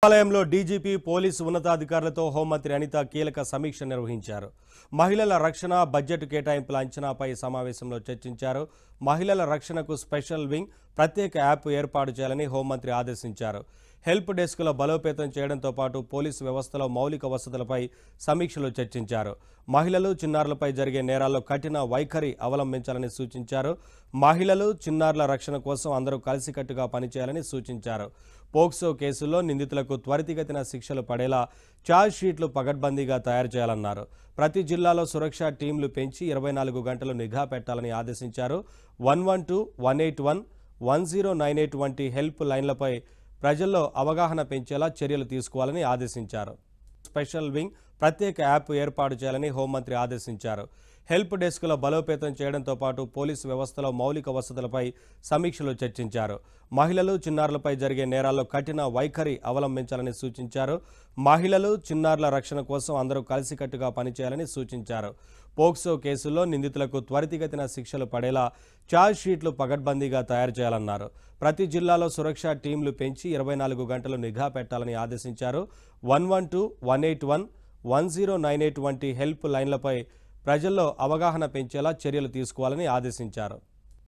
ఆలయంలో DGP police ఉన్నతాధికారులతో హోంమంత్రి అనిత కీలక సమీక్ష నిర్వహించారు. మహిళల రక్షణ బడ్జెట్ కేటాయింపుల అంచనాపై సమావేశంలో చర్చించారు. మహిళల రక్షణకు స్పెషల్ వింగ్, ప్రత్యేక యాప్ ఏర్పాటు చేయాలని హోంమంత్రి ఆదేశించారు. హెల్ప్ డెస్క్ల బలోపేతం చేయడంతో పాటు పోలీసు వ్యవస్థలో మౌలిక వసతులపై సమీక్షలో చర్చించారు. మహిళలు, చిన్నారులపై జరిగే నేరాల్లో కఠిన వైఖరి అవలంబించాలని సూచించారు. మహిళలు, చిన్నారుల రక్షణ కోసం అందరూ కలిసికట్టుగా పనిచేయాలని సూచించారు. పోక్సో కేసుల్లో నిందితులకు త్వరితగతిన శిక్షలు పడేలా ఛార్జ్ షీట్లు పకడ్బందీగా తయారు చేయాలన్నారు. ప్రతి జిల్లాలో సురక్షా టీంలు పెంచి 24 గంటలు నిఘా పెట్టాలని ఆదేశించారు. 112, 181, 1098 వంటి హెల్ప్ లైన్లపై ప్రజల్లో అవగాహన పెంచేలా చర్యలు తీసుకోవాలని ఆదేశించారు. స్పెషల్ వింగ్, ప్రత్యేక యాప్ ఏర్పాటు చేయాలని హోంమంత్రి ఆదేశించారు. హెల్ప్ డెస్క్ల బలోపేతం చేయడంతో పాటు పోలీసు వ్యవస్థలో మౌలిక వసతులపై సమీక్షలో చర్చించారు. మహిళలు, చిన్నారులపై జరిగే నేరాల్లో కఠిన వైఖరి అవలంబించాలని సూచించారు. మహిళలు, చిన్నారుల రక్షణ కోసం అందరూ కలిసికట్టుగా పనిచేయాలని సూచించారు. పోక్సో కేసుల్లో నిందితులకు త్వరితగతిన శిక్షలు పడేలా ఛార్జ్ షీట్లు పకడ్బందీగా తయారు చేయాలన్నారు. ప్రతి జిల్లాలో సురక్షా టీంలు పెంచి 24 గంటలు నిఘా పెట్టాలని ఆదేశించారు. 112, 181, 1098 వంటి హెల్ప్ లైన్లపై ప్రజల్లో అవగాహన పెంచేలా చర్యలు తీసుకోవాలని ఆదేశించారు.